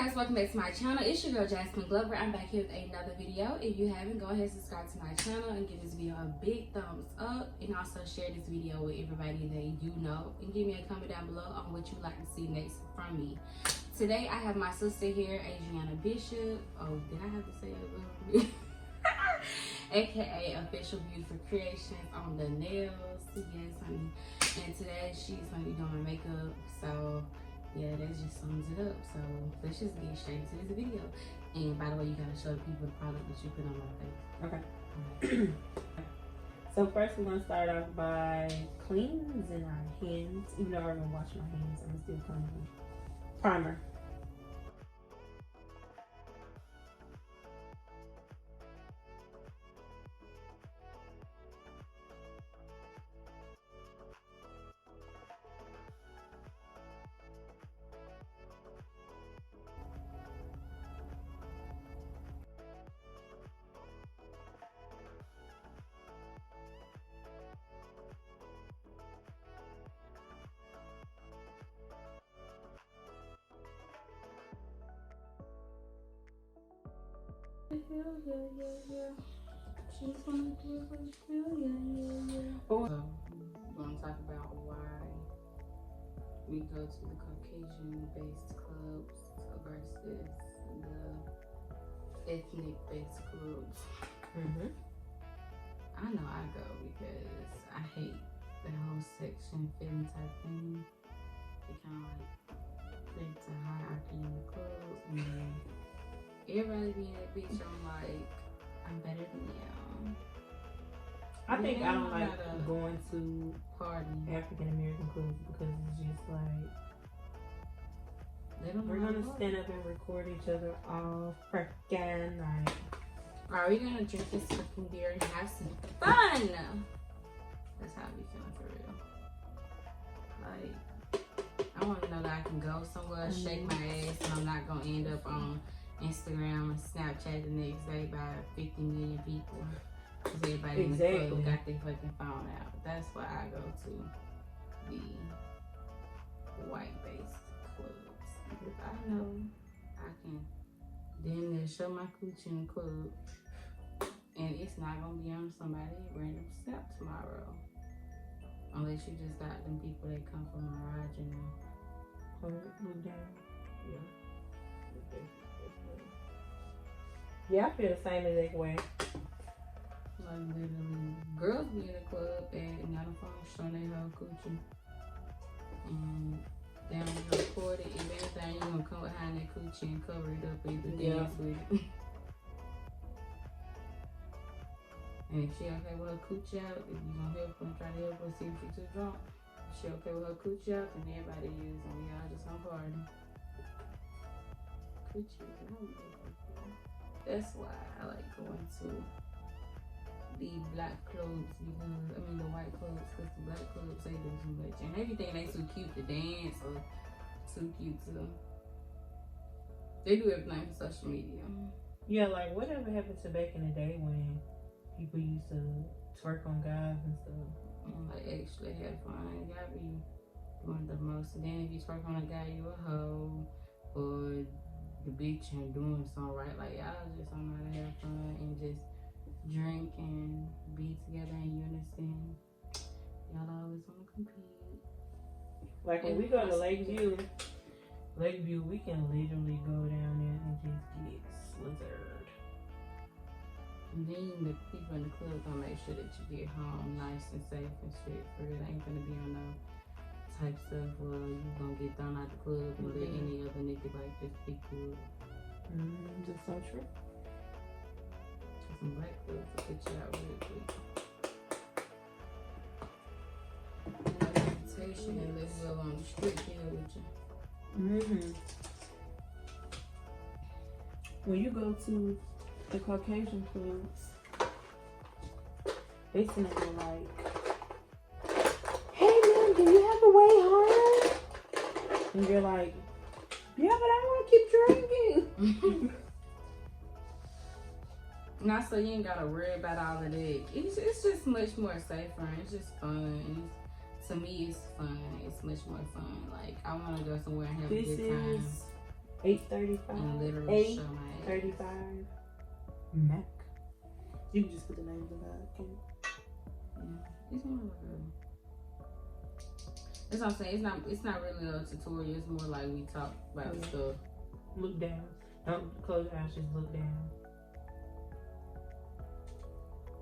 guys, welcome back to my channel. It's your girl Jasmine Glover. I'm back here with another video. If you haven't, go ahead and subscribe to my channel and give this video a big thumbs up, and also share this video with everybody that you know, and give me a comment down below on what you'd like to see next from me. Today I have my sister here, Adriana Bishop. Oh, did I have to say it? AKA Official Beautiful Creations on the nails. Yes, honey. And today she's gonna be doing my makeup, so yeah, that just sums it up. So let's just get straight into this video. And by the way, you gotta show people the product that you put on my face. Okay. So first we're gonna start off by cleansing our hands. Even though I already washed my hands, I'm still cleansing. Primer. She's gonna do it. Oh, we're gonna talk about why we go to the Caucasian-based clubs versus the ethnic-based clubs. I know I go because I hate the whole section fitting type thing. It kind of like creates a hierarchy in the club, and then everybody being that bitch, I'm like, I'm better than you. I think I don't like going to party African American clubs because it's just like they don't. We're gonna stand up and record each other all freaking night. Are we gonna drink this fucking beer and have some fun? That's how I be feeling for real. Like, I want to know that I can go somewhere, shake my ass, and I'm not gonna end up on Instagram and Snapchat the next day by 50 million people. Because everybody in the club got their fucking phone out. That's why I go to the white-based clubs. Because I know I can damn near show my coochie in the club, and it's not gonna be on somebody random snap tomorrow. Unless you just got them people that come from Mirage, you know. Yeah. Yeah, I feel the same exact way. Like literally, girls be in the club and not a phone showing their whole coochie, and they don't record it. If anything, you gonna come behind that coochie and cover it up, either dance with it. And if she okay with her coochie out, if you gonna help her, try to help her, see if she's too drunk. If she okay with her coochie out, then everybody is, and we all just gonna party. Coochie, that's why I like going to the black clubs, because I mean the white clubs, because the black clubs they do too much, and everything they too cute to dance or too cute to. They do everything for social media. Yeah, like whatever happened to back in the day when people used to twerk on guys and stuff. Like actually have fun. Y'all be doing the most. And then if you twerk on a guy, you a hoe, or the bitch ain't doing something right. Like y'all just don't know how to have fun and just drink and be together in unison. Y'all always want to compete. Like when we go to Lakeview, we can literally go down there and just get slizzard. And then the people in the club gonna make sure that you get home nice and safe and shit. For real, ain't gonna be on no type stuff where you gonna get thrown out the club and let any other nigga like just be cool. That's so true. Some black clubs will get you out real quick. Reputation and let's go on the street here with you. When you go to the Caucasian clubs, they sitting there like, "Hey man, do you have a way home?" And you're like, "Yeah, but I want to keep drinking." Not so you ain't gotta worry about all of that. It's just much more safer, and it's just fun. To me, it's fun. It's much more fun. Like I want to go somewhere and have a good time. $8.35. And literally show my age. $8.35. Mac. You can just put the name of the bag. Yeah, it's more like a. That's what I'm saying. It's not really a tutorial. It's more like we talk about stuff. Look down. Don't close your eyes. Just look down.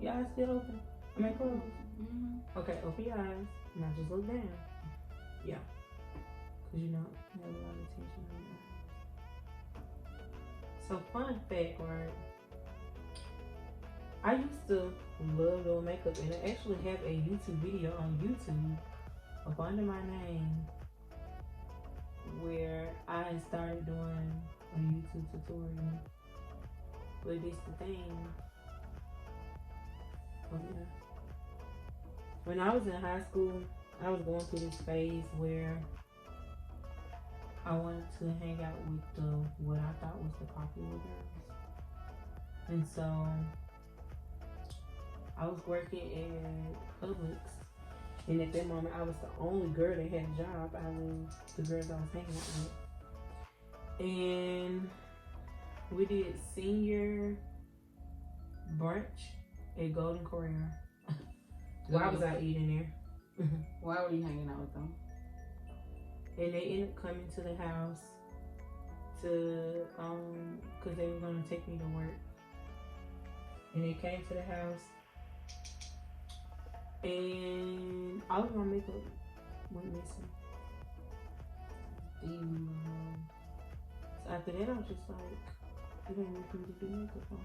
Your eyes still open. I mean, close. Mm-hmm. Okay, open your eyes. Now just look down. Yeah. Cause you know you have a lot of attention on your eyes. So fun fact, right? I used to love doing makeup, and I actually have a YouTube video on YouTube up under my name where I started doing a YouTube tutorial. But it's the thing. Oh yeah. When I was in high school, I was going through this phase where I wanted to hang out with what I thought was the popular girls. And so I was working at Publix, and at that moment I was the only girl that had a job out of the girls I was hanging out with. And we did senior brunch at Golden Corral. Why was I eating there? Why were you hanging out with them? And they ended up coming to the house to because they were gonna take me to work. And they came to the house, and all of my makeup went missing. So after that, I was just like, it ain't worth me to do makeup on.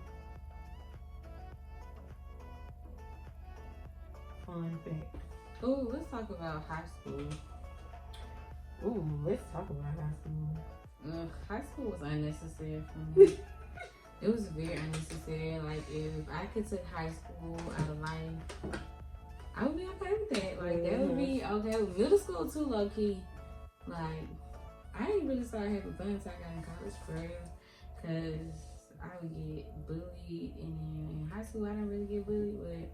Fun fact. Ooh, let's talk about high school. Ooh, let's talk about high school. High school was unnecessary for me. It was very unnecessary. Like, if I could take high school out of life, I would be okay with that. Like, that would be okay with middle school too, low key. Like, I didn't really start having fun until I got in college for real. Because I would get bullied. And then in high school, I didn't really get bullied, but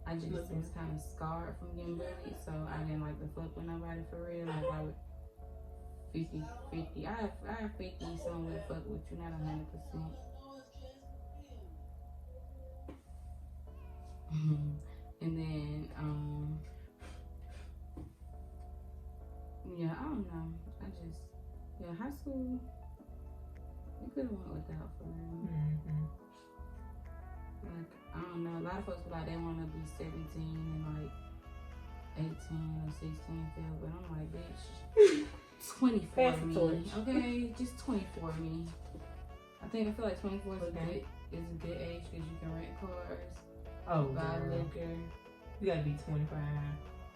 I just was kind of scarred from getting bullied. So I didn't like to fuck with nobody for real. Like, I would 50-50. I have 50 someone would fuck with you, not 100%. And then, yeah, I don't know. High school, we could have went without for real. Like, I don't know. A lot of folks be like, they want to be 17 and like 18 or 16 feel, but I'm like, bitch, 24 me. Okay, just 24 me. I feel like 24 is a good age because you can rent cars, buy liquor. You gotta be 25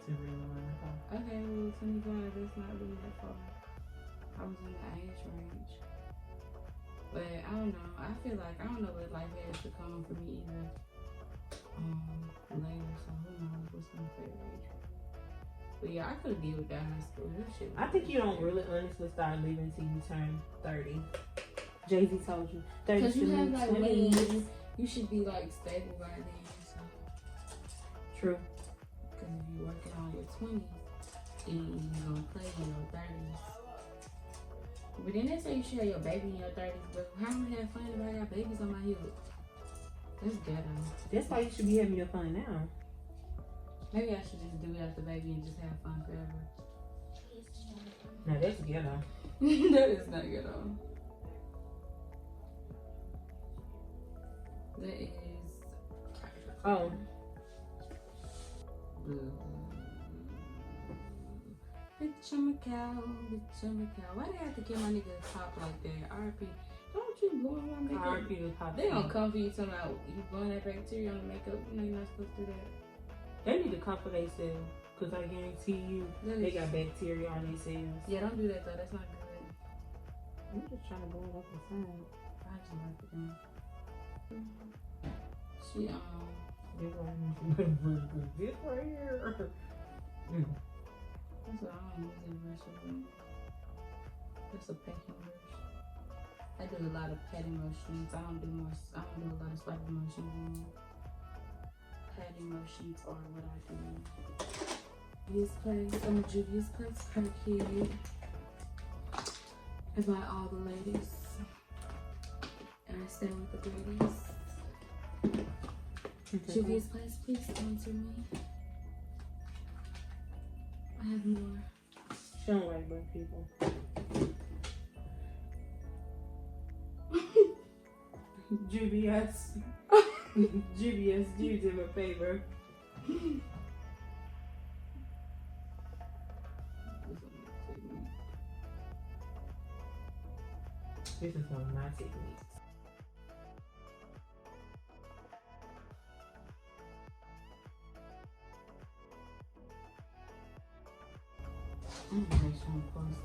to really rent a car. Okay, well, 25, that's not really that far. I was in the age range. But I don't know. I feel like I don't know what life has to come for me either. Later, so who knows what's my favorite age. But yeah, I could have did without high school. That shit. I think you don't really honestly start living until you turn 30. Jay-Z told you. 30 because you have like wings. You should be like stable by then. So. True. Because if you're working on your 20s, then you're gonna play in your 30s. But then they say you should have your baby in your 30s, but how am I have fun if I got babies on my hip? That's ghetto. That's why you should be having your fun now. Maybe I should just do it after baby and just have fun forever. No, that's ghetto. That is not ghetto. That is... Oh. Bitch, I'm a cow. Bitch, I'm a cow. Why they have to get my nigga top like that? RP. Don't you blowing my makeup? RP to pop. They don't come for you talking about you blowing that bacteria on the makeup. You know you're not supposed to do that. They need to come for themselves. Because I guarantee you, they got bacteria on themselves. Yeah, don't do that though. That's not good. I'm just trying to blow it up inside. I just like it then. She, this right here. That's what I don't use in brush with. That's a packing brush. I do a lot of patting motions. I don't do a lot of swiping motions. Patting motions are what I do. Juvia's place. I'm a Juvia's place per kid. About all the ladies. And I stand with the ladies. Juvia's place, please sponsor me. I have more. She don't like black people. Juvia's. Juvia's, do them a favor. This is one of my techniques. I'm very strong close.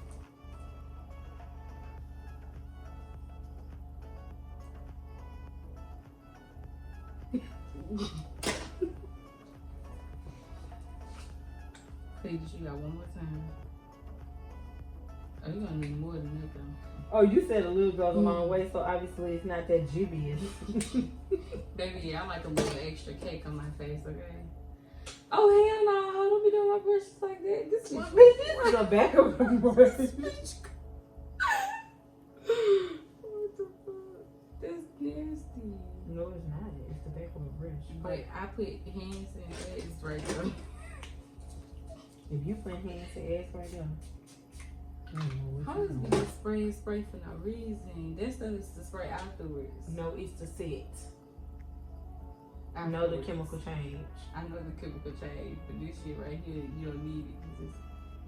Please, you got one more time. Oh, you're gonna need more than that though. Oh, you said a little goes a long way, so obviously it's not that dubious. Baby, yeah, I like a little extra cake on my face, okay? Oh, hell no, don't be doing my brushes like that. This is the back of her brush. What the fuck? That's nasty. No, it's not. It's the back of a brush. But I put hands and ass right there. If you put hands and ass right there, I don't know what How you're is doing. it spray for no reason? That stuff is to spray afterwards. No, it's the set. I know the chemical change. I know the chemical change, but this shit right here, you don't need it. Cause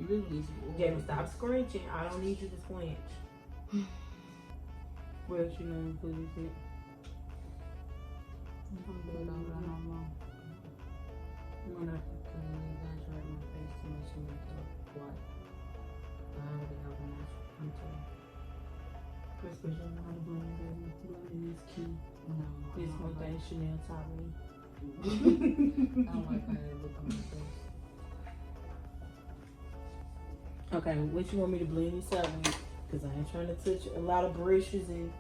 you really need to. Jamie, stop scrunching. I don't need you to squinch. What else you know to put this in? I'm gonna do it all, but I don't know. I'm gonna exaggerate my face too much and make it white. But I already have a natural contour. First question, I know how to blend, baby. Blending is key. No. This one thing Chanel taught me. I don't like how they look on my face. Okay, what you want me to blend this out with? Because I ain't trying to touch a lot of brushes and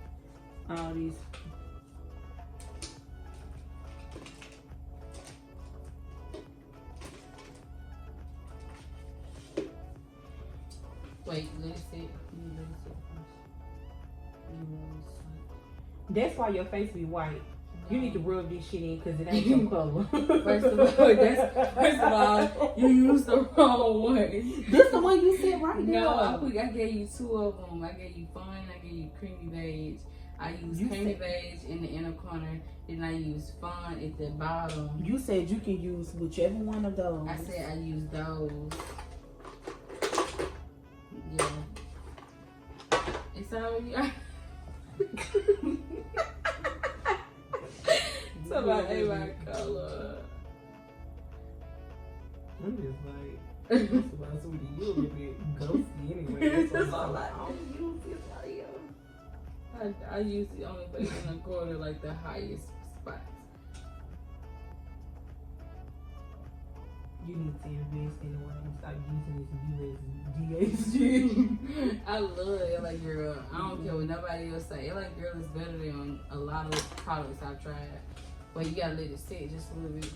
all these. Wait, let it sit. Let it sit first. That's why your face be white. You need to rub this shit in because it ain't your color. First of all, you used the wrong one. This the one you said right now. No, I gave you two of them. I gave you Fawn, I gave you Creamy Beige. I used Creamy Beige in the inner corner. Then I used Fawn at the bottom. You said you can use whichever one of those. I said I used those. Yeah. It's already. Somebody my color. I'm just like, that's about sweetie. You a little bit ghosty anyway. That's all I don't use this I usually only put it in the corner, like the highest spots. You need to invest in the way and stop using this USDHG. I love LA Girl. I don't care what nobody else say. LA Girl is better than a lot of products I've tried. But you gotta let it sit just a little bit.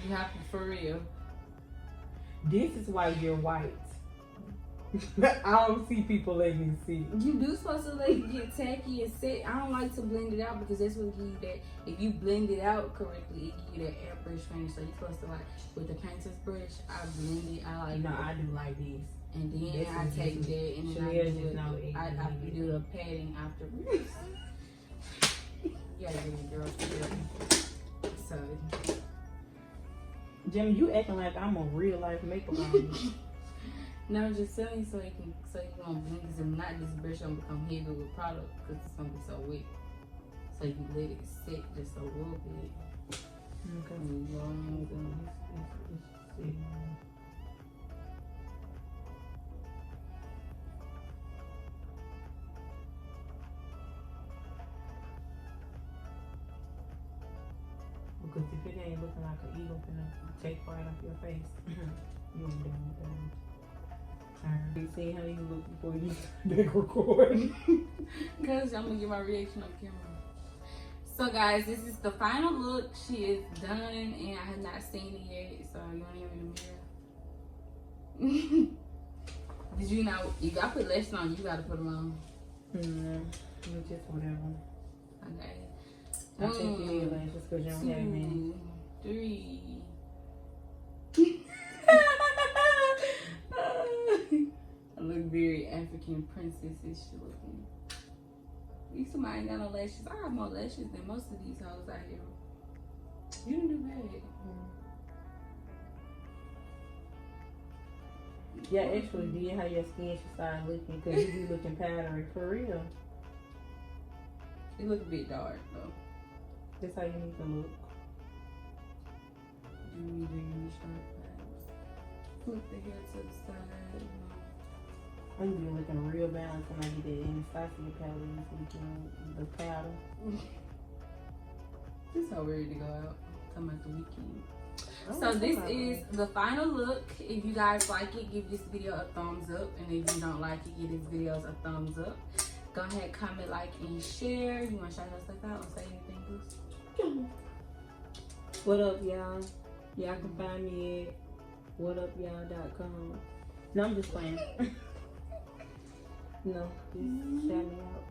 You have to, for real. This is why you're white. I don't see people letting me see. You do supposed to let it get tacky and set. I don't like to blend it out because that's what give you that. If you blend it out correctly, it give you that airbrush finish. So you're supposed to like with the painter's brush. I blend it. I like. No, I do like this. And then this I take that and then I do the padding afterwards. Yeah, girl. So, Jimmy, you acting like I'm a real life makeup artist. No, I'm just telling you so you won't blend this and not this brush gonna become heavy with product because it's gonna be so wet. So you let it sit just a little bit. Okay. Because if it ain't looking like an eagle finna take right off your face, you ain't doing anything. You see how you look before you start recording? Because I'm gonna get my reaction on camera. So guys, this is the final look. She is done and I have not seen it yet. So you wanna hear me in the mirror? Did you know if I put lashes on, you gotta put them on. Just whatever. Okay. I think you need lashes because you don't have many. 3. I look very African princess-ish looking. These somebody ain't got no lashes. I have more lashes than most of these hoes out here. You didn't do bad. Yeah, actually did how your skin should start looking because you be looking powdery for real. It look a bit dark though. That's how you need to look. Do you do your sharp vibes? Flip the hair to the side. I'm gonna be looking real balanced when I get that Anastasia powder this weekend. The powder. This how ready to go out. Talking about the weekend. Oh, So this is the final look. If you guys like it, give this video a thumbs up. And if you don't like it, give this video a thumbs up. Go ahead, comment, like, and share. You want to shout your stuff out or say anything, Bruce? What up, y'all? Y'all can find me at whatupyall.com. No, I'm just playing. No, just shout me out.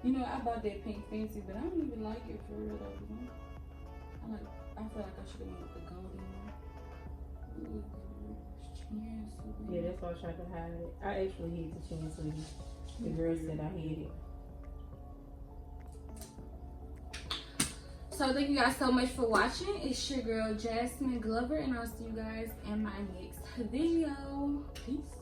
You know, I bought that pink fancy, but I don't even like it for real though. I feel like I should have went with the golden one. Yeah, that's why I tried to hide it. I actually hid the chin sweetie. The girl said I hid it. So thank you guys so much for watching. It's your girl Jasmine Glover, and I'll see you guys in my next video. Peace.